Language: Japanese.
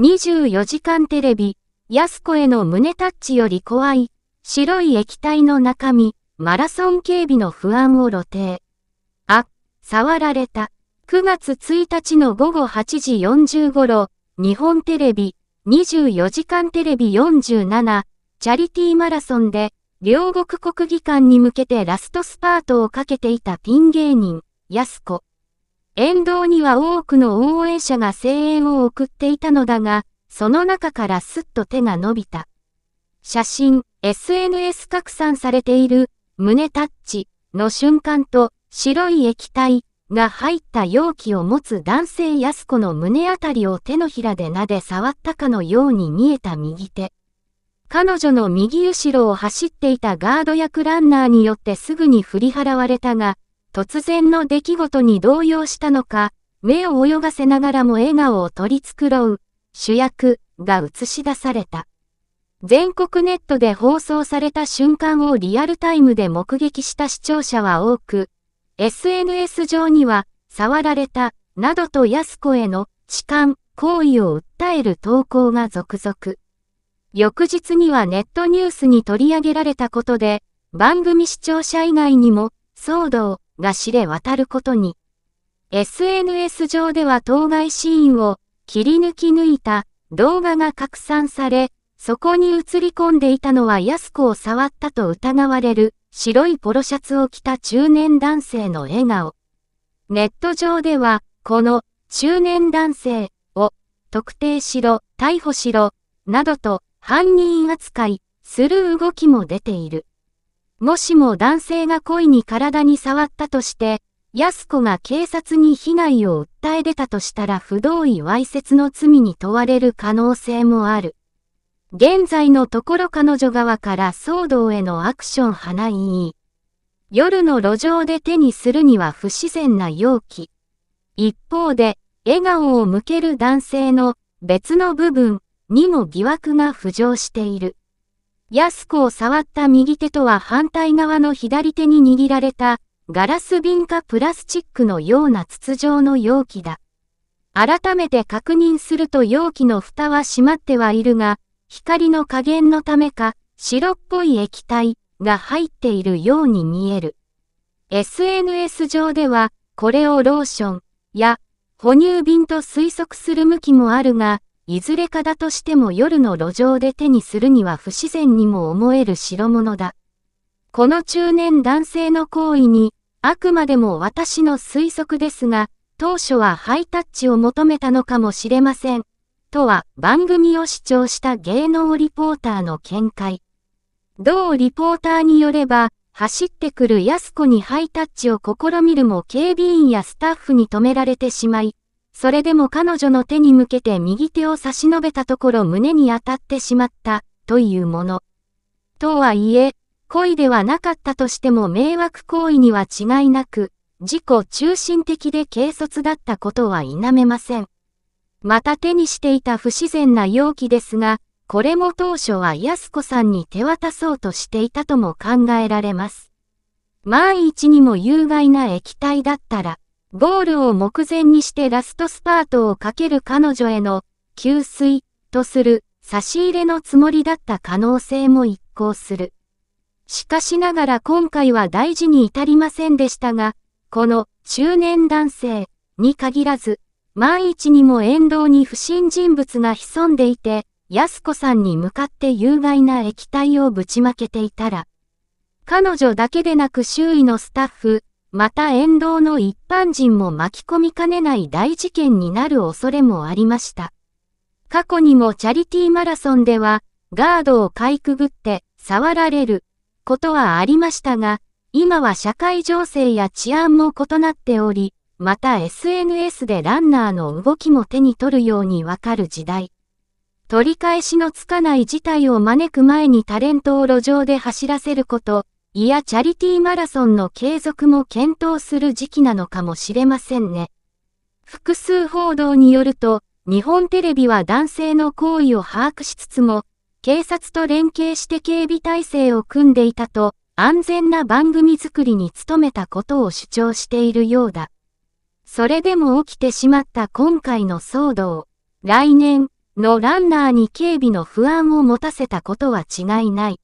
24時間テレビ、やす子への胸タッチより怖い、白い液体の中身、マラソン警備の不安を露呈。触られた。9月1日の午後8時40頃、日本テレビ、24時間テレビ47、チャリティーマラソンで、両国国技館に向けてラストスパートをかけていたピン芸人、やす子。沿道には多くの応援者が声援を送っていたのだが、その中からすっと手が伸びた。写真、SNS 拡散されている、胸タッチの瞬間と、白い液体が入った容器を持つ男性やす子の胸あたりを手のひらで撫で触ったかのように見えた右手。彼女の右後ろを走っていたガード役ランナーによってすぐに振り払われたが、突然の出来事に動揺したのか、目を泳がせながらも笑顔を取り繕う、主役が映し出された。全国ネットで放送された瞬間をリアルタイムで目撃した視聴者は多く、SNS 上には、触られた、などとやす子への痴漢行為を訴える投稿が続々。翌日にはネットニュースに取り上げられたことで、番組視聴者以外にも、騒動が知れ渡ることに。SNS 上では当該シーンを切り抜いた動画が拡散され、そこに映り込んでいたのはやす子を触ったと疑われる白いポロシャツを着た中年男性の笑顔。ネット上では、この中年男性を特定しろ、逮捕しろ、などと犯人扱いする動きも出ている。もしも男性が故意に体に触ったとして、やす子が警察に被害を訴え出たとしたら不同意わいせつの罪に問われる可能性もある。現在のところ彼女側から騒動へのアクション花い。夜の路上で手にするには不自然な容器。一方で、笑顔を向ける男性の別の部分にも疑惑が浮上している。やす子を触った右手とは反対側の左手に握られたガラス瓶かプラスチックのような筒状の容器だ。改めて確認すると容器の蓋は閉まってはいるが、光の加減のためか白っぽい液体が入っているように見える。SNS 上ではこれをローションや哺乳瓶と推測する向きもあるが、いずれかだとしても夜の路上で手にするには不自然にも思える代物だ。この中年男性の行為に、あくまでも私の推測ですが、当初はハイタッチを求めたのかもしれません。とは番組を視聴した芸能リポーターの見解。同リポーターによれば、走ってくるやす子にハイタッチを試みるも警備員やスタッフに止められてしまい、それでも彼女の手に向けて右手を差し伸べたところ胸に当たってしまった、というもの。とはいえ、故意ではなかったとしても迷惑行為には違いなく、自己中心的で軽率だったことは否めません。また手にしていた不自然な容器ですが、これも当初はやす子さんに手渡そうとしていたとも考えられます。万一にも有害な液体だったら、ゴールを目前にしてラストスパートをかける彼女への給水とする差し入れのつもりだった可能性も一考する。しかしながら今回は大事に至りませんでしたが、この中年男性に限らず、万一にも沿道に不審人物が潜んでいて、やす子さんに向かって有害な液体をぶちまけていたら、彼女だけでなく周囲のスタッフ、また沿道の一般人も巻き込みかねない大事件になる恐れもありました。過去にもチャリティーマラソンでは、ガードをかいくぐって触られることはありましたが、今は社会情勢や治安も異なっており、また SNS でランナーの動きも手に取るようにわかる時代。取り返しのつかない事態を招く前にタレントを路上で走らせること、いやチャリティーマラソンの継続も検討する時期なのかもしれませんね。複数報道によると、日本テレビは男性の行為を把握しつつも、警察と連携して警備体制を組んでいたと、安全な番組作りに努めたことを主張しているようだ。それでも起きてしまった今回の騒動。来年、のランナーに警備の不安を持たせたことは違いない。